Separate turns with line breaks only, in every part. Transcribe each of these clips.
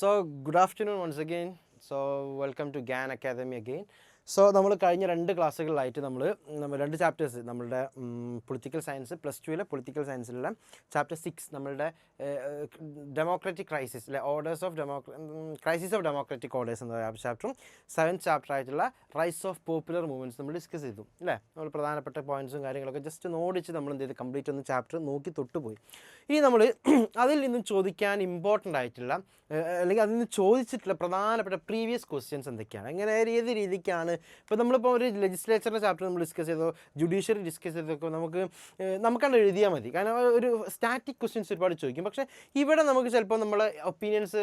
So good afternoon once again. So welcome to GAN Academy again. So നമ്മൾ കഴിഞ്ഞ രണ്ട് ക്ലാസ്സുകളിലായിട്ട് നമ്മൾ രണ്ട് ചാപ്റ്റേഴ്സ് നമ്മളുടെ പൊളിറ്റിക്കൽ സയൻസ് +2 പൊളിറ്റിക്കൽ സയൻസിലുള്ള ചാപ്റ്റർ 6 നമ്മളുടെ ഡെമോക്രാറ്റിക് ക്രൈസിസ് അല്ലെ ക്രൈസിസ് ഓഫ് ഡെമോക്രാറ്റിക് ഓർഡേഴ്സ് എന്ന ചാപ്റ്ററും 7th ചാപ്റ്റർ ആയിട്ടുള്ള റൈസ് ഓഫ് പോപ്പുലർ മൂവ്മെൻറ്റ്സ് നമ്മൾ ഡിസ്കസ് ചെയ്തു അല്ലേ. നമ്മൾ പ്രധാനപ്പെട്ട പോയിൻറ്റ്സും കാര്യങ്ങളൊക്കെ ജസ്റ്റ് നോടിച്ച് നമ്മൾ എന്ത് ചെയ്ത് കംപ്ലീറ്റ് ഒന്ന് ചാപ്റ്റർ നോക്കി തൊട്ടുപോയി. ഇനി നമ്മൾ അതിൽ നിന്നും ചോദിക്കാൻ ഇമ്പോർട്ടൻ്റ് ആയിട്ടുള്ള അല്ലെങ്കിൽ അതിൽ നിന്ന് ചോദിച്ചിട്ടുള്ള പ്രധാനപ്പെട്ട പ്രീവിയസ് ക്വസ്റ്റ്യൻസ് എന്തൊക്കെയാണ്, എങ്ങനെ ഏത് രീതിക്കാണ്. ഇപ്പോൾ നമ്മളിപ്പോൾ ഒരു ലെജിസ്ലേച്ചറിൻ്റെ ചാപ്റ്റർ നമ്മൾ ഡിസ്കസ് ചെയ്തോ ജുഡീഷ്യറി ഡിസ്കസ് ചെയ്തൊക്കെ നമുക്കത് എഴുതിയാൽ മതി. കാരണം ഒരു സ്റ്റാറ്റിക് ക്വസ്റ്റ്യൻസ് ഒരുപാട് ചോദിക്കും. പക്ഷേ ഇവിടെ നമുക്ക് ചിലപ്പോൾ നമ്മളെ ഒപ്പീനിയൻസ്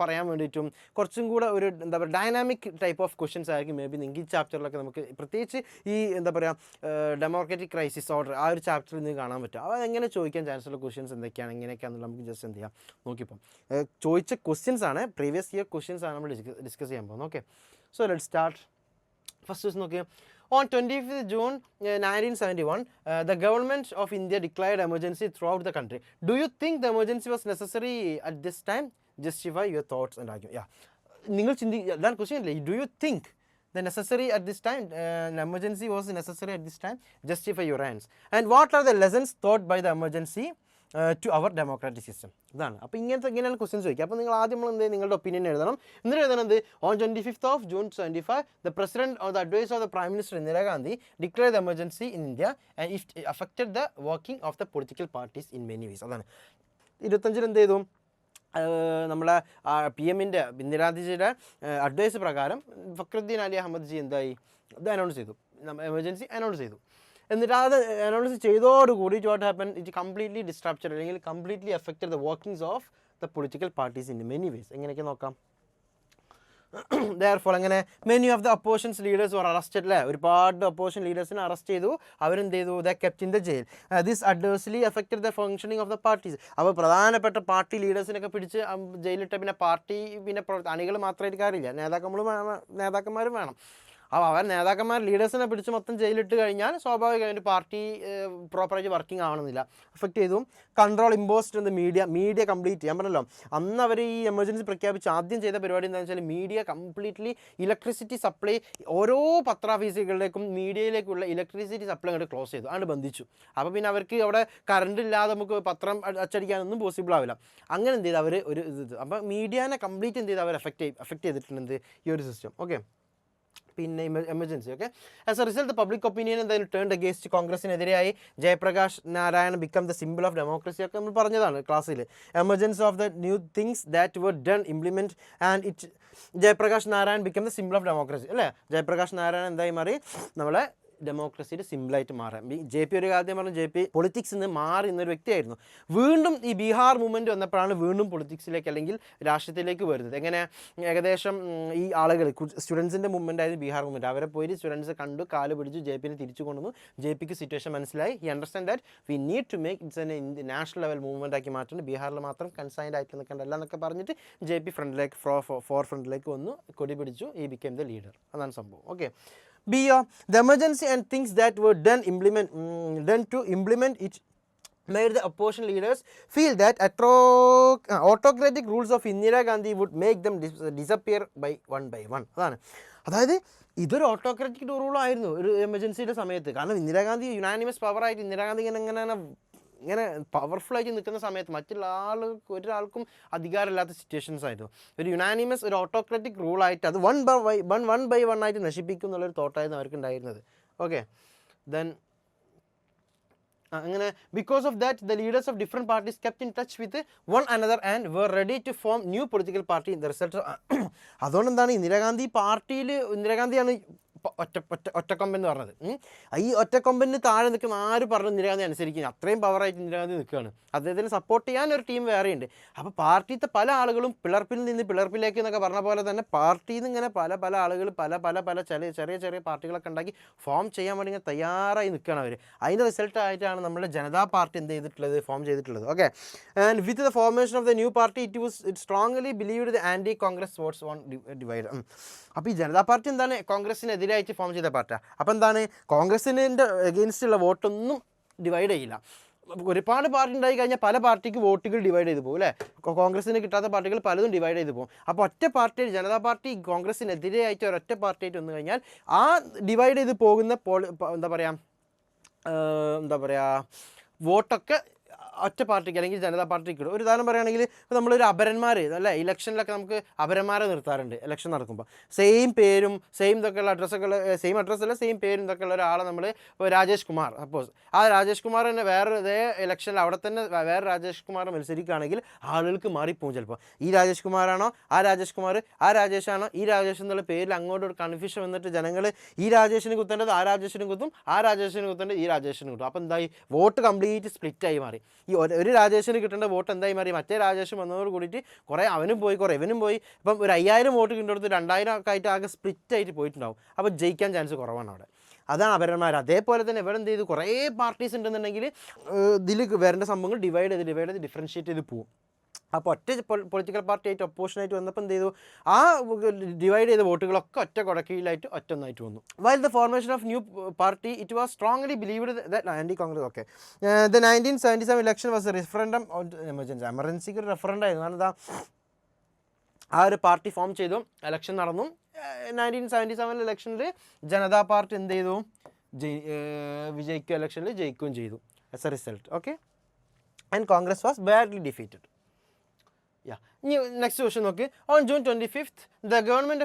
പറയാൻ വേണ്ടിയിട്ടും കുറച്ചും കൂടെ ഒരു എന്താ പറയുക ഡൈനാമിക് ടൈപ്പ് ഓഫ് ക്വസ്റ്റ്യൻസ് ആയിരിക്കും മേ ബി നിങ്ങൾക്ക് ഈ ചാപ്റ്ററിലൊക്കെ നമുക്ക് പ്രത്യേകിച്ച് ഈ എന്താ പറയുക ഡെമോക്രാറ്റിക് ക്രൈസിസ് ഓർഡർ ആ ഒരു ചാപ്റ്ററിൽ നിന്ന് കാണാൻ പറ്റും. അത് എങ്ങനെ ചോദിക്കാൻ ചാൻസ് ഉള്ള ക്വസ്റ്റ്യൻസ് എന്തൊക്കെയാണ് എങ്ങനെയൊക്കെയാണെന്നുള്ള നമുക്ക് ജസ്റ്റ് എന്ത് ചെയ്യാം നോക്കിപ്പോൾ. ചോദിച്ച ക്വസ്റ്റ്യൻസ് ആണ്, പ്രീവിയസ് ഇയർ ക്വസ്റ്റ്യൻസ് ആണ് നമ്മൾ ഡിസ്കസ് ചെയ്യാൻ പോകുന്നത്. Okay, so let start. First question നോക്കിയാൽ On 25th June 1971, the government of India declared emergency throughout the country. Do you think the emergency was necessary at this time? Justify your thoughts and argument. Yeah. നിങ്ങൾ that question അല്ലേ, do you think the necessary at this time, emergency was necessary at this time? Justify your answer. And what are the lessons taught by the emergency to our democratic system? ഇതാണ്. അപ്പോൾ ഇങ്ങനെയാണ് questions ചോദിക്കുക. അപ്പോൾ നിങ്ങൾ ആദ്യം നമ്മൾ നിങ്ങളുടെ opinion എഴുതണം. എന്നിട്ട് എഴുതണത് on 25th of June 25 the president or the advice of the prime minister Indira Gandhi declared the emergency in India and it affected the working of the political parties in many ways. അതാണ് 25 എന്ത് ചെയ്തു, നമ്മളെ PM-ൻ്റെ ഇന്ദിരാജിയുടെ advice പ്രകാരം Fakhruddin Ali Ahmed G എന്തായി ഇത് announce ചെയ്തു, emergency announce ചെയ്തു. എന്നിട്ട് അത് അനൗൺസ് ചെയ്തോടുകൂടി what happen, it completely disrupted അല്ലെങ്കിൽ completely affected the workings of the political parties in many ways. എങ്ങനെയൊക്കെ നോക്കാം. Therefore അങ്ങനെ many of the oppositions leaders were arrested അല്ലേ, ഒരുപാട് അപ്പോസിഷൻ ലീഡേഴ്സിനെ അറസ്റ്റ് ചെയ്തു, അവരെന്ത് ചെയ്തു, they kept in the jail. This adversely affected the functioning of the parties. അപ്പോൾ പ്രധാനപ്പെട്ട പാർട്ടി ലീഡേഴ്സിനൊക്കെ പിടിച്ച് ജയിലിട്ട പിന്നെ പാർട്ടി പിന്നെ അണികൾ മാത്രമായിട്ട് കാര്യമില്ല, നേതാക്കന്മാരും വേണം. അപ്പോൾ അവർ നേതാക്കന്മാർ ലീഡേഴ്സിനെ പിടിച്ച് മൊത്തം ജയിലിട്ട് കഴിഞ്ഞാൽ സ്വാഭാവികമായിട്ട് പാർട്ടി പ്രോപ്പറായിട്ട് വർക്കിംഗ് ആവണമെന്നില്ല, എഫക്റ്റ് ചെയ്തു. Control imposed in media complete. ഞാൻ പറഞ്ഞല്ലോ അന്ന് അവർ ഈ എമർജൻസി പ്രഖ്യാപിച്ച് ആദ്യം ചെയ്ത പരിപാടി എന്താണെന്ന് വെച്ചാൽ മീഡിയ കംപ്ലീറ്റ്ലി ഇലക്ട്രിസിറ്റി സപ്ലൈ ഓരോ പത്രാഫീസുകളിലേക്കും മീഡിയയിലേക്കുള്ള ഇലക്ട്രിസിറ്റി സപ്ലൈ അങ്ങോട്ട് ക്ലോസ് ചെയ്തു, അങ്ങോട്ട് ബന്ധിച്ചു. അപ്പോൾ പിന്നെ അവർക്ക് അവിടെ കറണ്ട് ഇല്ലാതെ നമുക്ക് പത്രം അച്ചടിക്കാനൊന്നും പോസിബിൾ ആവില്ല. അങ്ങനെ എന്ത് ചെയ്തു അവർ ഒരു ഇത് അപ്പോൾ മീഡിയനെ കംപ്ലീറ്റ് എന്ത് ചെയ്ത് അവർ എഫക്റ്റ് ചെയ്തിട്ടുണ്ട് ഈ ഒരു സിസ്റ്റം. ഓക്കെ, പിന്നെ emergency. Okay, as a result public opinion എന്തായാലും ടേൺഡ് അഗേൻസ്റ്റ് കോൺഗ്രസിനെതിരെയായി. Jayaprakash Narayan became the symbol of democracy ഒക്കെ നമ്മൾ പറഞ്ഞതാണ് ക്ലാസ്സിൽ. Emergency of the new things that were done implement and it Jayaprakash Narayan became the symbol of democracy അല്ലേ. ജയപ്രകാശ് നാരായൺ എന്തായി മാറി, നമ്മളെ ഡെമോക്രസിയുടെ സിമ്പിളായിട്ട് മാറാം. JP ഒരു കാര്യം പറഞ്ഞു, JP പൊളിറ്റിക്സിൽ നിന്ന് മാറി എന്നൊരു വ്യക്തിയായിരുന്നു. വീണ്ടും ഈ ബീഹാർ മൂവ്മെൻറ്റ് വന്നപ്പോഴാണ് വീണ്ടും പൊളിറ്റിക്സിലേക്ക് അല്ലെങ്കിൽ രാഷ്ട്രീയത്തിലേക്ക് വരുന്നത്. എങ്ങനെ ഏകദേശം ഈ ആളുകൾ സ്റ്റുഡൻസിൻ്റെ മൂവ്മെൻ്റ് ആയിരുന്നു ബീഹാർ മൂവ്മെൻറ്റ്, അവരെ പോയി സ്റ്റുഡൻസ് കണ്ടു, കാല് പിടിച്ചു, JP-നെ തിരിച്ചു കൊണ്ടുവന്നു. JP-ക്ക് സിറ്റുവേഷൻ മനസ്സിലായി. He understand that we need to make its an national level movement ആക്കി മാറ്റുന്നത്, ബീഹാറിൽ മാത്രം കൺസൈൻഡ് ആയിട്ട് നിൽക്കേണ്ടല്ല എന്നൊക്കെ പറഞ്ഞിട്ട് JP ഫ്രണ്ടിലേക്ക് ഫോർ ഫ്രണ്ടിലേക്ക് വന്നു, കൊടി പിടിച്ചു. ഈ ബിക്കേം ദ ലീഡർ. അതാണ് സംഭവം. Okay, the emergency and things that were done to implement it made the opposition leaders feel that autocratic rules of Indira Gandhi would make them disappear by one. അതായത് ഇതൊരു autocratic റൂളായിരുന്നു ഒരു എമർജൻസിയുടെ സമയത്ത്. കാരണം Indira Gandhi unanimous പവറായിട്ട് Indira Gandhi ഇങ്ങനെ പവർഫുള്ളായിട്ട് നിൽക്കുന്ന സമയത്ത് മറ്റുള്ള ഒരാൾക്കും അധികാരമില്ലാത്ത സിറ്റുവേഷൻസ് ആയിരുന്നു. ഒരു യുനാനിമസ് ഒരു ഓട്ടോക്രാറ്റിക് റൂളായിട്ട് അത് വൺ ബൈ വൺ ആയിട്ട് നശിപ്പിക്കും എന്നുള്ളൊരു തോട്ടായിരുന്നു അവർക്ക് ഉണ്ടായിരുന്നത്. ഓക്കെ, ദെൻ അങ്ങനെ because of that the leaders of different parties kept in touch with one another and were ready to form new political party. The result അതുകൊണ്ട് എന്താണ് ഇന്ദിരാഗാന്ധിയാണ് ഒറ്റക്കൊമ്പൻ എന്ന് പറഞ്ഞത്. ഈ ഒറ്റക്കൊമ്പന് താഴെ നിൽക്കുന്ന ആര് പറഞ്ഞു ഇന്ദിരാഗാന്ധി അനുസരിക്കുന്നത്, അത്രയും പവറായിട്ട് ഇന്ദിരാഗാന്ധി നിൽക്കുകയാണ്. അദ്ദേഹത്തിന് സപ്പോർട്ട് ചെയ്യാൻ ഒരു ടീം വേറെയുണ്ട്. അപ്പോൾ പാർട്ടിയിലത്തെ പല ആളുകളും പിളർപ്പിൽ നിന്ന് പിളർപ്പിലേക്ക് എന്നൊക്കെ പറഞ്ഞ പോലെ തന്നെ പാർട്ടിയിൽ നിന്ന് ഇങ്ങനെ പല ആളുകൾ പല ചെറിയ പാർട്ടികളൊക്കെ ഉണ്ടാക്കി ഫോം ചെയ്യാൻ വേണ്ടി ഇങ്ങനെ തയ്യാറായി നിൽക്കുകയാണ് അവർ. അതിൻ്റെ റിസൾട്ടായിട്ടാണ് നമ്മുടെ ജനതാ പാർട്ടി എന്ത് ചെയ്തിട്ടുള്ളത്, ഫോം ചെയ്തിട്ടുള്ളത്. Okay, and with the formation of the new party it strongly believed the anti Congress votes won't divide. അപ്പോൾ ഈ ജനതാ പാർട്ടി എന്താണ് കോൺഗ്രസിനെതിരായിട്ട് ഫോം ചെയ്ത പാർട്ടിയാണ്. അപ്പോൾ എന്താണ് കോൺഗ്രസിൻ്റെ അഗെയിൻസ്റ്റുള്ള വോട്ടൊന്നും ഡിവൈഡ് ചെയ്യില്ല. ഒരുപാട് പാർട്ടി ഉണ്ടായി കഴിഞ്ഞാൽ പല പാർട്ടിക്ക് വോട്ടുകൾ ഡിവൈഡ് ചെയ്ത് പോകും അല്ലേ. കോൺഗ്രസിന് കിട്ടാത്ത പാർട്ടികൾ പലതും ഡിവൈഡ് ചെയ്ത് പോകും. അപ്പോൾ ഒറ്റ പാർട്ടി ജനതാ പാർട്ടി കോൺഗ്രസിനെതിരെയായിട്ട് ഒരൊറ്റ പാർട്ടിയായിട്ട് വന്നു കഴിഞ്ഞാൽ ആ ഡിവൈഡ് ചെയ്ത് പോകുന്ന എന്താ പറയുക വോട്ടൊക്കെ ഒറ്റ പാർട്ടിക്ക് അല്ലെങ്കിൽ ജനതാ പാർട്ടിക്ക് ഇടും. ഒരു ഉദാഹരണം പറയുകയാണെങ്കിൽ ഇപ്പോൾ നമ്മളൊരു അപരന്മാർ അല്ലേ, ഇലക്ഷനിലൊക്കെ നമുക്ക് അപരന്മാരെ നിർത്താറുണ്ട് ഇലക്ഷൻ നടക്കുമ്പോൾ. സെയിം പേരും സെയിം ഇതൊക്കെയുള്ള അഡ്രസ്സൊക്കെ സെയിം അഡ്രസ്സല്ല സെയിം പേരും ഇതൊക്കെ ഉള്ള ഒരാളെ നമ്മൾ ഇപ്പോൾ രാജേഷ് കുമാർ സപ്പോസ് ആ രാജേഷ് കുമാർ തന്നെ വേറെ ഇതേ ഇലക്ഷനിൽ അവിടെ തന്നെ വേറെ രാജേഷ് കുമാർ മത്സരിക്കുകയാണെങ്കിൽ ആളുകൾക്ക് മാറിപ്പോകും ചിലപ്പോൾ. ഈ രാജേഷ് കുമാറാണോ ആ രാജേഷ് കുമാർ, ആ രാജേഷാണോ ഈ രാജേഷ് എന്നുള്ള പേരിൽ അങ്ങോട്ട് ഒരു കൺഫ്യൂഷൻ വന്നിട്ട് ജനങ്ങൾ ഈ രാജേഷിന് കുത്തേണ്ടത് ആ രാജേഷിനും കുത്തും, ആ രാജേഷിന് കുത്തേണ്ടത് ഈ രാജേഷിന് കുത്തും. അപ്പോൾ എന്തായി വോട്ട് കംപ്ലീറ്റ് സ്പ്ലിറ്റായി മാറി. ഈ ഒരു രാജേഷിന് കിട്ടേണ്ട വോട്ട് എന്തായി മാറി മറ്റേ രാജേഷ് വന്നതോട് കൂടിയിട്ട് കുറേ അവനും പോയി കുറേ ഇവനും പോയി. ഇപ്പം ഒരു 5000 വോട്ട് കിട്ടുന്നിടത്ത് 2000 ഒക്കെ ആയിട്ട് ആകെ സ്പ്ലിറ്റായിട്ട് പോയിട്ടുണ്ടാവും. അപ്പോൾ ജയിക്കാൻ ചാൻസ് കുറവാണ് അവിടെ. അതാണ് അപരന്മാർ. അതേപോലെ തന്നെ ഇവിടെ എന്ത് ചെയ്തു കുറേ പാർട്ടീസ് ഉണ്ടെന്നുണ്ടെങ്കിൽ ഇതിൽ വരേണ്ട സംഭവങ്ങൾ ഡിവൈഡ് ചെയ്ത് ഡിഫറൻഷ്യേറ്റ് ചെയ്ത് പോകും. അപ്പോൾ ഒറ്റ പൊളിറ്റിക്കൽ പാർട്ടി ആയിട്ട് ഒപ്പോഷനായിട്ട് വന്നപ്പോൾ എന്ത് ചെയ്തു ആ ഡിവൈഡ് ചെയ്ത വോട്ടുകളൊക്കെ ഒറ്റ കൊടക്കീഴിലായിട്ട് ഒറ്റൊന്നായിട്ട് വന്നു. While the formation of new party it was strongly believed that anti Congress okay the 1977 election was a referendum എമർജൻസിക്ക് ഒരു റെഫറൻഡം ആയിരുന്നു. കാരണം എന്താ ആ ഒരു പാർട്ടി ഫോം ചെയ്തു, ഇലക്ഷൻ നടന്നു. 1977 ഇലക്ഷനിൽ ജനതാ പാർട്ടി എന്ത് ചെയ്തു വിജയിക്കുക, ഇലക്ഷനിൽ ജയിക്കുകയും ചെയ്തു as a result. Okay and Congress was badly defeated. Next question, okay. On June 25th, the government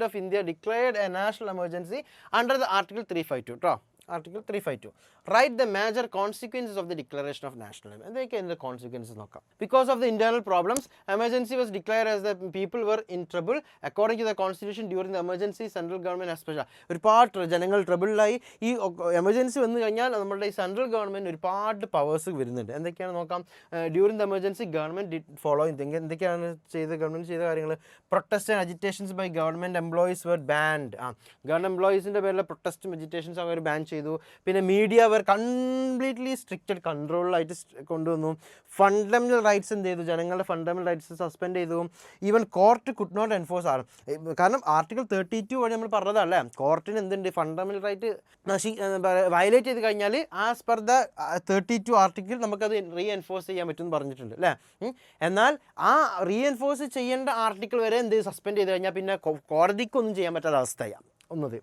of India declared a national emergency under the Article 352. Article 352. Write the major consequences of the declaration of national emergency. എന്തൊക്കെയാണ് the consequences നോക്കാം. Because of the internal problems, emergency was declared as the people were in trouble. According to the constitution, during the emergency, central government has special ഒരുപാട് ജനങ്ങൾ ട്രബിളിലായി. ഈ emergency വന്നു കഴിഞ്ഞാൽ നമ്മുടെ ഈ central government ഒരുപാട് പവേഴ്സ് വരുന്നുണ്ട്. എന്തൊക്കെയാണ് നോക്കാം. During the emergency government follow എന്തൊക്കെയാണ് ഗവൺമെൻറ് ചെയ്ത കാര്യങ്ങൾ. Protest and agitations by government employees were banned. Government എംപ്ലോയീസിൻ്റെ പേരിലെ പ്രൊട്ടസ്റ്റും അജിറ്റേഷൻസ് അവർ ബാൻ ചെയ്തു. പിന്നെ മീഡിയ അവർ കംപ്ലീറ്റ്ലി സ്ട്രിക്റ്റഡ് കൺട്രോളിലായിട്ട് കൊണ്ടുവന്നു. ഫണ്ടമെൻ്റൽ റൈറ്റ്സ് എന്ത് ചെയ്തു, ജനങ്ങളുടെ ഫണ്ടമെൻ്റൽ റൈറ്റ്സ് സസ്പെൻഡ് ചെയ്തു. Even court could not enforce ആണ്. കാരണം ആർട്ടിക്കിൾ 32 വഴി നമ്മൾ പറഞ്ഞതല്ലേ കോർട്ടിന് എന്തുണ്ട് ഫണ്ടമെൻ്റൽ റൈറ്റ് വയലേറ്റ് ചെയ്ത് കഴിഞ്ഞാൽ ആസ് പെർ ദ 32 ആർട്ടിക്കിൾ നമുക്കത് റീ എൻഫോഴ്സ് ചെയ്യാൻ പറ്റുമെന്ന് പറഞ്ഞിട്ടുണ്ട് അല്ലേ. എന്നാൽ ആ റീ എൻഫോഴ്സ് ചെയ്യേണ്ട ആർട്ടിക്കിൾ വരെ എന്ത് സസ്പെൻഡ് ചെയ്ത് കഴിഞ്ഞാൽ പിന്നെ കോടതിക്കൊന്നും ചെയ്യാൻ പറ്റാത്ത അവസ്ഥയാണ് ഒന്നത്.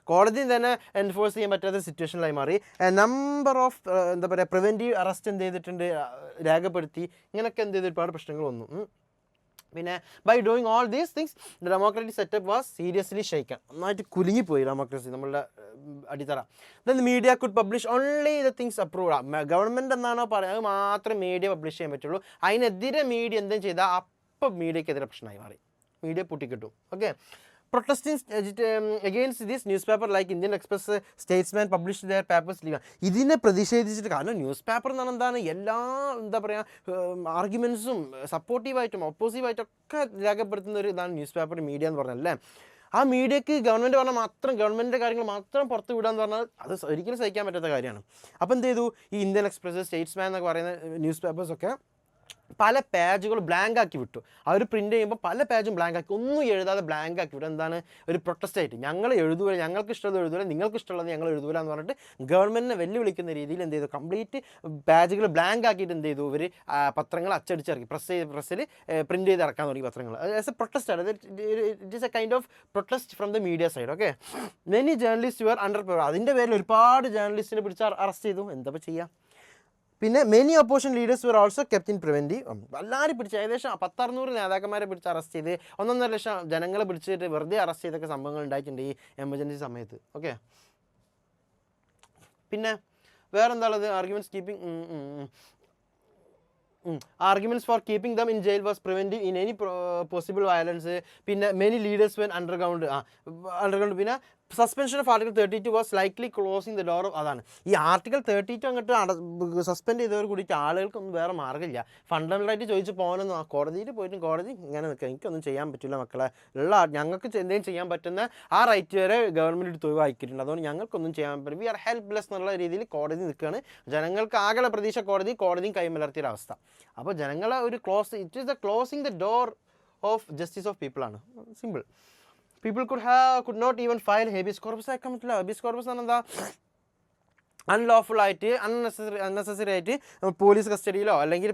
കോടതി തന്നെ എൻഫോഴ്സ് ചെയ്യാൻ പറ്റാത്ത സിറ്റുവേഷനിലായി മാറി. നമ്പർ ഓഫ് എന്താ പറയുക പ്രിവെൻറ്റീവ് അറസ്റ്റ് എന്ത് ചെയ്തിട്ടുണ്ട് രേഖപ്പെടുത്തി. ഇങ്ങനെയൊക്കെ എന്ത് ചെയ്ത് ഒരുപാട് പ്രശ്നങ്ങൾ വന്നു. പിന്നെ by doing all these things the democratic setup was seriously shaken. നന്നായിട്ട് കുലുങ്ങിപ്പോയി ഡെമോക്രസി നമ്മളുടെ അടിത്തറ. Then media could publish only the things approved. Government എന്താണോ പറയുക അത് മാത്രമേ മീഡിയ പബ്ലിഷ് ചെയ്യാൻ പറ്റുള്ളൂ. അതിനെതിരെ മീഡിയ എന്തും ചെയ്താൽ അപ്പം മീഡിയക്കെതിരെ പ്രശ്നമായി മാറി, മീഡിയ പൊട്ടിക്കിട്ടും. Okay protesting against this newspaper like Indian Express, Statesman published their papers. ഇതിനെ പ്രതിഷേധിച്ചിട്ട് കാരണം ന്യൂസ് പേപ്പർ എന്ന് പറഞ്ഞാൽ എന്താണ് എല്ലാ എന്താ പറയുക ആർഗ്യുമെൻറ്റ്സും സപ്പോർട്ടീവായിട്ടും ഒപ്പോസീവായിട്ടൊക്കെ രേഖപ്പെടുത്തുന്ന ഒരു ഇതാണ് ന്യൂസ് പേപ്പർ മീഡിയ എന്ന് പറഞ്ഞാൽ അല്ലേ. ആ മീഡിയക്ക് ഗവൺമെൻറ് പറഞ്ഞാൽ മാത്രം ഗവൺമെൻറ്റിൻ്റെ കാര്യങ്ങൾ മാത്രം പുറത്ത് വിടാന്ന് പറഞ്ഞാൽ അത് ഒരിക്കലും സഹിക്കാൻ പറ്റാത്ത കാര്യമാണ്. അപ്പോൾ എന്ത് ചെയ്തു ഈ ഇന്ത്യൻ എക്സ്പ്രസ്, സ്റ്റേറ്റ്സ്മാൻ എന്നൊക്കെ പറയുന്ന ന്യൂസ് പേപ്പേഴ്സൊക്കെ പല പേജുകൾ ബ്ലാങ്ക് ആക്കി വിട്ടു. അവർ പ്രിൻറ്റ് ചെയ്യുമ്പോൾ പല പേജും ബ്ലാങ്ക് ആക്കി, ഒന്നും എഴുതാതെ ബ്ലാങ്ക് ആക്കി വിട്ടു. എന്താണ് ഒരു പ്രൊട്ടസ്റ്റ് ആയിട്ട് ഞങ്ങൾ എഴുതൂല, ഞങ്ങൾക്ക് ഇഷ്ടമുള്ളത് എഴുതൂല, നിങ്ങൾക്ക് ഇഷ്ടമുള്ളത് ഞങ്ങൾ എഴുതൂല എന്ന് പറഞ്ഞിട്ട് ഗവൺമെൻറ്റിനെ വെല്ലുവിളിക്കുന്ന രീതിയിൽ എന്ത് ചെയ്തു കംപ്ലീറ്റ് പേജുകൾ ബ്ലാങ്ക് ആക്കിയിട്ട് എന്ത് ചെയ്തു ഇവർ പത്രങ്ങൾ അച്ചടിച്ചിറക്കി പ്രസ്സിൽ പ്രിൻറ്റ് ചെയ്ത് ഇറക്കാൻ തുടങ്ങി പത്രങ്ങൾ. ആസ് എ പ്രൊട്ടസ്റ്റ് ആണ്. It is A kind of protest from the media side. Okay many journalist your under power. അതിൻ്റെ പേരിൽ ഒരുപാട് ജേർണലിസ്റ്റിനെ പിടിച്ച് അറസ്റ്റ് ചെയ്തു. എന്താ ചെയ്യുക. പിന്നെ many opposition leaders were also kept in preventive. എല്ലാവരും പിടിച്ച് ഏകദേശം 10-600 നേതാക്കന്മാരെ പിടിച്ച് അറസ്റ്റ് ചെയ്ത് 1.5 ലക്ഷം ജനങ്ങളെ പിടിച്ചിട്ട് വെറുതെ അറസ്റ്റ് ചെയ്തൊക്കെ സംഭവങ്ങൾ ഉണ്ടായിട്ടുണ്ട് ഈ എമർജൻസി സമയത്ത്. ഓക്കെ പിന്നെ വേറെന്താണുള്ളത് arguments for keeping them in jail was preventive in any possible violence. പിന്നെ many leaders went underground. പിന്നെ suspension of article 32 was likely closing the door. അതാണ് ഈ ആർട്ടിക്കിൾ 32 അങ്ങോട്ട് സസ്പെൻഡ് ചെയ്തവർ കൂടിയിട്ട് ആളുകൾക്കൊന്നും വേറെ മാർഗ്ഗമില്ല. ഫണ്ടമെൻ്റലായിട്ട് ചോദിച്ച് പോകാനൊന്നും കോടതിയിൽ പോയിട്ടും കോടതി ഇങ്ങനെ നിൽക്കുക എനിക്കൊന്നും ചെയ്യാൻ പറ്റില്ല മക്കളെ, ഞങ്ങൾക്ക് എന്തെങ്കിലും ചെയ്യാൻ പറ്റുന്ന ആ റൈറ്റ് വരെ ഗവൺമെൻറ് എടുത്ത് ഒഴിവാക്കിയിട്ടുണ്ട്, അതുകൊണ്ട് ഞങ്ങൾക്കൊന്നും ചെയ്യാൻ പറ്റില്ല, വി ആർ ഹെൽപ്ലെസ് എന്നുള്ള രീതിയിൽ കോടതി നിൽക്കുകയാണ്. ജനങ്ങൾക്ക് ആകെയുള്ള പ്രതീക്ഷ കോടതിയും കൈമലർത്തിയൊരവസ്ഥ. അപ്പോൾ ജനങ്ങളെ ഒരു it is the closing the door of justice of people ആണ്. Simple. People could not even file habeas corpus. അയക്കാൻ പറ്റില്ല. habeas corpus എന്ന് എന്താ അൺലോഫുൾ ആയിട്ട് അൺനെസസറി ആയിട്ട് പോലീസ് കസ്റ്റഡിയിലോ അല്ലെങ്കിൽ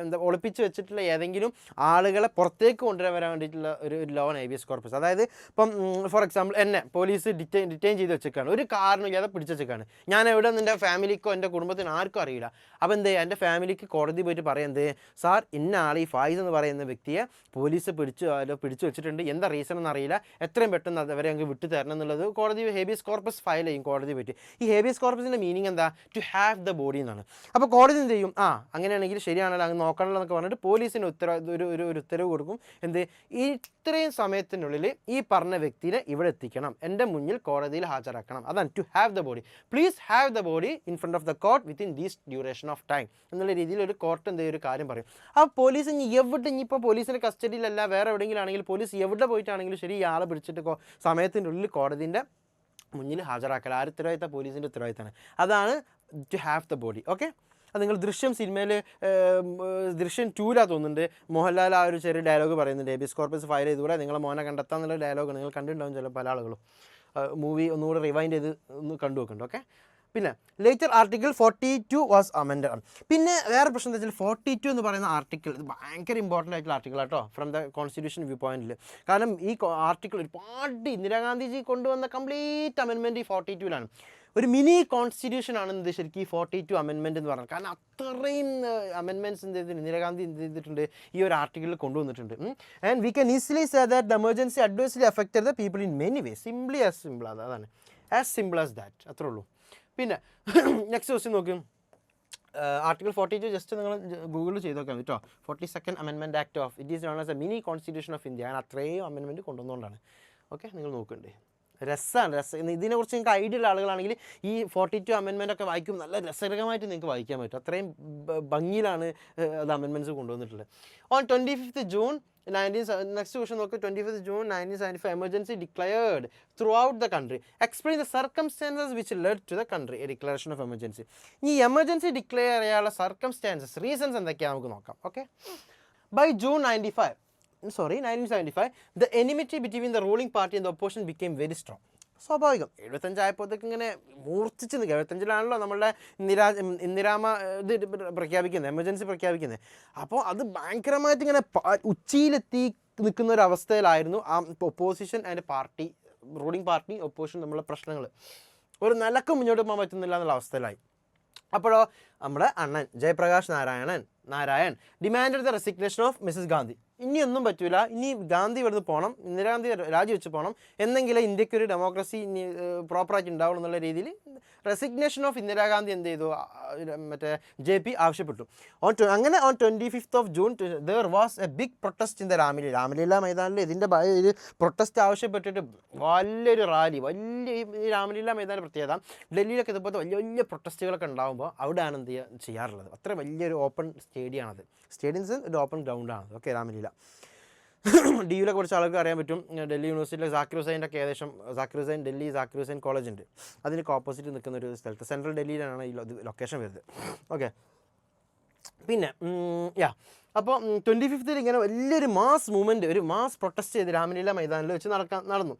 എന്താ ഒളിപ്പിച്ച് വെച്ചിട്ടുള്ള ഏതെങ്കിലും ആളുകളെ പുറത്തേക്ക് കൊണ്ടുവരാൻ വേണ്ടിയിട്ടുള്ള ഒരു ലോ ആണ് ഹേബിയസ് കോർപ്പസ്. അതായത് ഇപ്പം ഫോർ എക്സാമ്പിൾ എന്നെ പോലീസ് ഡിറ്റെയിൻ ചെയ്ത് വെച്ചേക്കാണ്, ഒരു കാരണമില്ലാതെ പിടിച്ച് വെച്ചേക്കാണ്, ഞാൻ എവിടെ എൻ്റെ ഫാമിലിക്കോ എൻ്റെ കുടുംബത്തിന് ആർക്കും അറിയില്ല. അപ്പോൾ എന്ത് എൻ്റെ ഫാമിലിക്ക് കോടതി പോയിട്ട് പറയുന്നത്, സാർ ഇന്ന ആൾ ഈ ഫായിസ് എന്ന് പറയുന്ന വ്യക്തിയെ പോലീസ് പിടിച്ചു വെച്ചിട്ടുണ്ട്, എന്താ റീസൺ എന്നറിയില്ല, എത്രയും പെട്ടെന്ന് അവരെ അങ്ങ് വിട്ടു തരണം എന്നുള്ളത് കോടതി ഹേബിയസ് കോർപ്പസ് ഫയൽ ചെയ്യും കോടതി പോയിട്ട്. ഈ ഹേബിയസ് കോർപ്പസിൻ്റെ മീനിങ് എന്താ? ടു ഹാവ് ദ ബോഡി എന്നാണ്. അപ്പോൾ കോടതി എന്ത് ചെയ്യും? അങ്ങനെയാണെങ്കിൽ ശരിയാണല്ലോ, അങ്ങ് നോക്കണല്ലോ എന്നൊക്കെ പറഞ്ഞിട്ട് പോലീസിന് ഒരു ഉത്തരവ് കൊടുക്കും. എന്ത്? ഇത്രയും സമയത്തിനുള്ളിൽ ഈ പറഞ്ഞ വ്യക്തിനെ ഇവിടെ എത്തിക്കണം, എൻ്റെ മുന്നിൽ കോടതിയിൽ ഹാജരാക്കണം. അതാണ് to have the body. Please have the body in front of the court within these duration of time എന്നുള്ള രീതിയിൽ ഒരു കോർട്ട് എന്തെങ്കിലും ഒരു കാര്യം പറയും. ആ പോലീസ് ഇനിയിപ്പോൾ പോലീസിൻ്റെ കസ്റ്റഡിയിലല്ല വേറെ എവിടെയെങ്കിലും ആണെങ്കിൽ പോലീസ് എവിടെ പോയിട്ടാണെങ്കിലും ശരി, ഇയാളെ പിടിച്ചിട്ട് സമയത്തിൻ്റെ ഉള്ളിൽ കോടതിൻ്റെ മുന്നിൽ ഹാജരാക്കൽ ആര് ഉത്തരവാദിത്തം? പോലീസിൻ്റെ ഉത്തരവാദിത്തമാണ്. അതാണ് to have the body. Okay, അത് നിങ്ങൾ ദൃശ്യം സിനിമയിൽ ദൃശ്യം 2 തോന്നുന്നുണ്ട്, മോഹൻലാൽ ആ ഒരു ചെറിയ ഡയലോഗ് പറയുന്നുണ്ട്, ഹേബിയസ് കോർപ്പസ് ഫയൽ ചെയ്തുകൂടെ നിങ്ങളെ മോനെ കണ്ടെത്താന്നുള്ള ഡയലോഗ് നിങ്ങൾ കണ്ടിട്ടുണ്ടാവും ചില പല ആളുകളും. മൂവി ഒന്നുകൂടെ റിവൈൻഡ് ചെയ്ത് ഒന്ന് കണ്ടു വെക്കുന്നുണ്ട്. ഓക്കെ, പിന്നെ ലേറ്റർ ആർട്ടിക്കിൾ 42 വാസ് അമെൻഡഡ്. പിന്നെ വേറെ പ്രശ്നം എന്താ വെച്ചാൽ 42 എന്ന് പറയുന്ന ആർട്ടിക്കിൾ ഇത് ഭയങ്കര ഇമ്പോർട്ടൻ്റ് ആയിട്ടുള്ള ആർട്ടിക്കിൾ കേട്ടോ ഫ്രം ദ കോൺസ്റ്റിറ്റ്യൂഷൻ വ്യൂ പോയിന്റിൽ. കാരണം ഈ ആർട്ടിക്കിൾ ഒരുപാട് ഇന്ദിരാഗാന്ധിജി കൊണ്ടുവന്ന കംപ്ലീറ്റ് അമെൻമെൻറ്റ് ഈ 42-ലാണ്. ഒരു മിനി കോൺസ്റ്റിറ്റ്യൂഷൻ ആണ് എന്ത് ശരിക്കും ഈ 42 അമെൻമെൻറ്റ് എന്ന് പറഞ്ഞത്. കാരണം അത്രയും അമെൻമെൻറ്റ്സ് എന്ത് ചെയ്തിട്ടുണ്ട് ഇന്ദിരാഗാന്ധി എന്ത് ചെയ്തിട്ടുണ്ട് ഈ ഒരു ആർട്ടിക്കിളിൽ കൊണ്ടുവന്നിട്ടുണ്ട്. And we can easily say that the emergency adversely affected the people in many vase. Simply as simple, അതാണ് ആസ് സിമ്പിൾ ആസ് ദാറ്റ്, അത്രേ ഉള്ളൂ. പിന്നെ നെക്സ്റ്റ് ക്വസ്റ്റ്യൻ നോക്കും. ആർട്ടിക്കിൾ 42 ജസ്റ്റ് നിങ്ങൾ ഗൂഗിളിൽ ചെയ്ത് നോക്കാം കേട്ടോ. 42nd amendment act of it is known as A mini constitution of India. അങ്ങനെ അത്രയും അമെൻമെൻറ്റ് കൊണ്ടുവന്നുകൊണ്ടാണ്. ഓക്കെ, നിങ്ങൾ നോക്കണ്ടേ, രസമാണ്. ഇതിനെക്കുറിച്ച് നിങ്ങൾക്ക് ഐഡിയ ഉള്ള ആളുകളാണെങ്കിൽ ഈ 42 അമെൻമെൻ്റ് ഒക്കെ വായിക്കും, നല്ല രസകരമായിട്ട് നിങ്ങൾക്ക് വായിക്കാൻ പറ്റും. അത്രയും ഭംഗിയിലാണ് അത് അമെൻമെൻറ്റ്സ് കൊണ്ടുവന്നിട്ടുള്ളത്. On 25th June next question നോക്കുക. 25th June 1975 emergency declared throughout the country. Explain the circumstances which led to the country a declaration of emergency. ഈ എമർജൻസി ഡിക്ലെയർ ചെയ്യാനുള്ള സർക്കംസ്റ്റാൻസസ് റീസൺസ് എന്തൊക്കെയാണ് നമുക്ക് നോക്കാം. Okay, by June 1975 the enmity between the ruling party and the opposition became very strong. സ്വാഭാവികം 75 ആയപ്പോഴത്തേക്ക് ഇങ്ങനെ മൂർച്ഛിച്ച് നിൽക്കുക. 75-ലാണല്ലോ നമ്മളുടെ ഇന്ദിരാമ ഇത് പ്രഖ്യാപിക്കുന്നത്, എമർജൻസി പ്രഖ്യാപിക്കുന്നത്. അപ്പോൾ അത് ഭയങ്കരമായിട്ട് ഇങ്ങനെ ഉച്ചിയിലെത്തി നിൽക്കുന്ന ഒരു അവസ്ഥയിലായിരുന്നു ആ opposition and party, ruling party opposition തമ്മിലുള്ള പ്രശ്നങ്ങൾ. ഒരു നിലക്ക് മുന്നോട്ട് പോകാൻ പറ്റുന്നില്ല എന്നുള്ള അവസ്ഥയിലായി. അപ്പോഴോ നമ്മുടെ അണ്ണൻ Jayaprakash Narayan demand the resignation of Mrs Gandhi. ഇനിയൊന്നും പറ്റൂല, ഇനി ഗാന്ധി ഇവിടുന്ന് പോകണം, ഇന്ദിരാഗാന്ധി രാജിവെച്ച് പോകണം, എന്തെങ്കിലും ഇന്ത്യക്ക് ഒരു ഡെമോക്രസി പ്രോപ്പറായിട്ട് ഉണ്ടാവുള്ളൂ എന്നുള്ള രീതിയിൽ റെസിഗ്നേഷൻ ഓഫ് ഇന്ദിരാഗാന്ധി എന്ത് ചെയ്തു, മറ്റേ JP ആവശ്യപ്പെട്ടു. അങ്ങനെ on 25th June there was a big protest in the Ramlila മൈതാനിൽ ഇതിൻ്റെ ഒരു പ്രൊട്ടസ്റ്റ് ആവശ്യപ്പെട്ടിട്ട് വലിയൊരു റാലി, ഈ രാമലീല മൈതാന പ്രത്യേകത ഡൽഹിയിലൊക്കെ ഇതുപോലത്തെ വലിയ വലിയ പ്രൊട്ടസ്റ്റുകളൊക്കെ ഉണ്ടാകുമ്പോൾ അവിടെയാണ് എന്ത് ചെയ്യാറുള്ളത്. അത്ര വലിയൊരു ഓപ്പൺ സ്റ്റേഡിയമാണത്. സ്റ്റേഡിയംസ് ഒരു ഓപ്പൺ ഗ്രൗണ്ടാണ്. ഓക്കെ, രാമലീല DUവിലൊക്കെ കുറച്ച് ആൾക്ക് അറിയാൻ പറ്റും. ഡൽഹി യൂണിവേഴ്സിറ്റിയിലെ സാക്കിർ ഹുസൈൻ്റെ ഒക്കെ ഏകദേശം ഡൽഹി സാക്കിർ ഹുസൈൻ കോളേജ് ഉണ്ട്, അതിനൊക്കെ ഓപ്പോസിറ്റ് നിൽക്കുന്ന ഒരു സ്ഥലത്ത് സെൻട്രൽ ഡൽഹിയിലാണ് ഈ ലൊക്കേഷൻ വരുന്നത്. ഓക്കെ, പിന്നെ അപ്പോൾ 25th ഇങ്ങനെ വലിയൊരു മാസ് മൂവ്മെൻറ്റ്, ഒരു മാസ് പ്രൊട്ടസ്റ്റ് ചെയ്ത് രാമലീല മൈതാനിൽ വെച്ച് നടന്നു.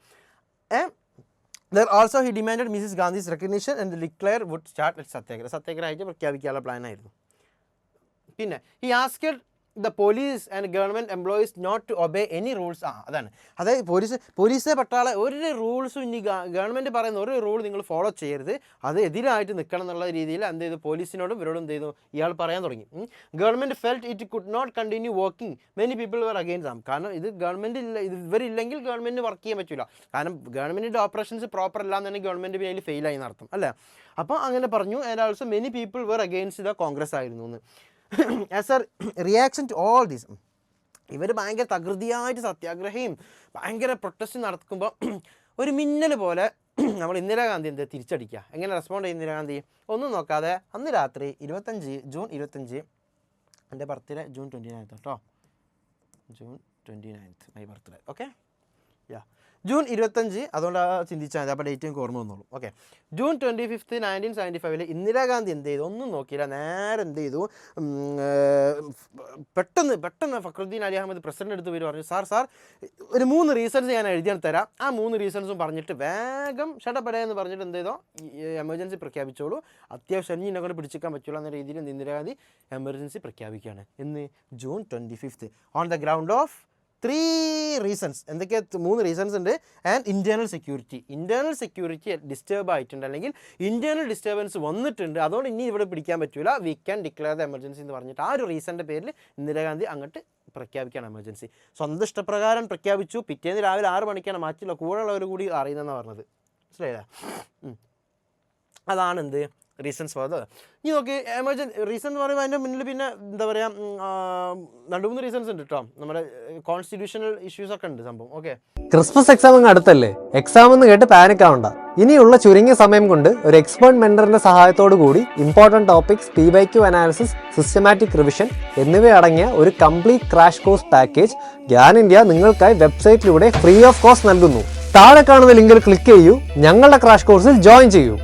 There also he demanded Mrs. Gandhi's recognition and declared would start at സത്യാഗ്രഹം ആയിട്ട് പ്രഖ്യാപിക്കാനുള്ള പ്ലാനായിരുന്നു. പിന്നെ he asked the police and government employees not to obey any rules. അതാണ്, അതായത് പോലീസ് പട്ടാള ഒരു റൂൾസും ഇനി ഗവൺമെൻറ് പറയുന്ന ഒരു റൂൾ നിങ്ങൾ ഫോളോ ചെയ്യരുത്, അത് എതിരായിട്ട് നിൽക്കണം എന്നുള്ള രീതിയിൽ എന്ത് ചെയ്തു, പോലീസിനോടും ഇവരോടും എന്ത് ചെയ്തു, ഇയാൾ പറയാൻ തുടങ്ങി. Government felt it could not continue working many people were against them. കാരണം ഇത് ഗവൺമെൻറ് ഇവരില്ലെങ്കിൽ ഗവൺമെൻറ് വർക്ക് ചെയ്യാൻ പറ്റില്ല. കാരണം ഗവൺമെൻറ്റിൻ്റെ ഓപ്പറേഷൻസ് പ്രോപ്പർ അല്ല എന്നുണ്ടെങ്കിൽ ഗവൺമെൻറ് അതിൽ ഫെയിലായി നടത്തും അല്ലേ. അപ്പോൾ അങ്ങനെ പറഞ്ഞു. And also many people were against the Congress ആയിരുന്നു എന്ന്. As a reaction to all these, ഇവർ ഭയങ്കര തകൃതിയായിട്ട് സത്യാഗ്രഹയും ഭയങ്കര പ്രൊട്ടസ്റ്റ് നടക്കുമ്പോൾ ഒരു മിന്നൽ പോലെ നമ്മൾ ഇന്ദിരാഗാന്ധി എന്ത് തിരിച്ചടിക്കുക. എങ്ങനെ റെസ്പോണ്ട് ചെയ്യും ഇന്ദിരാഗാന്ധി? ഒന്നും നോക്കാതെ അന്ന് രാത്രി June 25 എൻ്റെ ബർത്ത്ഡേ June 29 കേട്ടോ, June 29 my birthday. Okay, June 25 അതുകൊണ്ട് ചിന്തിച്ചാൽ മതി, അപ്പോൾ ഡേറ്റ് എനിക്ക് ഓർമ്മ വന്നോളൂ. ഓക്കെ, ജൂൺ 25, 1975 ഇന്ദിരാഗാന്ധി എന്ത് ചെയ്തു? ഒന്നും നോക്കിയില്ല, നേരെ എന്ത് ചെയ്തു, പെട്ടെന്ന് ഫക്രുദ്ദീൻ അലി അഹമ്മദ് പ്രസിഡന്റ് എടുത്ത് പേര് പറഞ്ഞു, സാർ ഒരു 3 റീസൺസ് ഞാൻ എഴുതിയാൽ തരാം, ആ 3 റീസൺസും പറഞ്ഞിട്ട് വേഗം ഷടപടയെന്ന് പറഞ്ഞിട്ട് എന്ത് ചെയ്തോ എമർജൻസി പ്രഖ്യാപിച്ചോളൂ, അത്യാവശ്യം ഇനി എന്നെ കൊണ്ട് പിടിച്ചിക്കാൻ പറ്റുള്ളൂ എന്ന രീതിയിൽ ഇന്ദിരാഗാന്ധി എമർജൻസി പ്രഖ്യാപിക്കുകയാണ്. എന്ന് June 25 on the ground of 3 reasons. എന്തൊക്കെയാണ്? 3 റീസൺസ് ഉണ്ട്. ആൻഡ് ഇൻറ്റേർണൽ സെക്യൂരിറ്റി ഡിസ്റ്റർബ് ആയിട്ടുണ്ട്, അല്ലെങ്കിൽ ഇൻറ്റേർണൽ ഡിസ്റ്റർബൻസ് വന്നിട്ടുണ്ട്, അതുകൊണ്ട് ഇനി ഇവിടെ പിടിക്കാൻ പറ്റില്ല, we can declare the emergency എന്ന് പറഞ്ഞിട്ട് ആ ഒരു റീസണിൻ്റെ പേരിൽ ഇന്ദിരാഗാന്ധി അങ്ങോട്ട് പ്രഖ്യാപിക്കുകയാണ് എമർജൻസി. സ്വന്തം ഇഷ്ടപ്രകാരം പ്രഖ്യാപിച്ചു. പിറ്റേന്ന് രാവിലെ 6 മണിക്കാണ്, മാറ്റില്ല, കൂടെയുള്ളവർ കൂടി അറിയുന്നതെന്നാണ് പറഞ്ഞത്. മനസ്സിലായില്ലേ? അതാണ് എന്ത് റീസൺസ് ഫോർ ദ. ഇനി നോക്കി റീസൺ എന്ന് പറയുമ്പോൾ അതിൻ്റെ മുന്നിൽ പിന്നെ എന്താ പറയുക, 2-3 റീസൺസ് ഉണ്ട് കേട്ടോ. നമ്മുടെ കോൺസ്റ്റിറ്റ്യൂഷണൽ ഇഷ്യൂസ് ഒക്കെ ഉണ്ട് സംഭവം. ഓക്കെ,
ക്രിസ്മസ് എക്സാം അങ്ങ് അടുത്തല്ലേ, എക്സാം എന്ന് കേട്ട് പാനിക് ആവണ്ട. ഇനിയുള്ള ചുരുങ്ങിയ സമയം കൊണ്ട് ഒരു എക്സ്പേർട്ട് മെന്ററിന്റെ സഹായത്തോടു കൂടി important topics, PYQ analysis, systematic revision എന്നിവയടങ്ങിയ ഒരു complete crash course package Gyan India നിങ്ങൾക്കായി വെബ്സൈറ്റിലൂടെ ഫ്രീ ഓഫ് കോസ്റ്റ് നൽകുന്നു. താഴെ കാണുന്ന ലിങ്കിൽ ക്ലിക്ക് ചെയ്യൂ, ഞങ്ങളുടെ ക്രാഷ് കോഴ്സിൽ ജോയിൻ ചെയ്യൂ.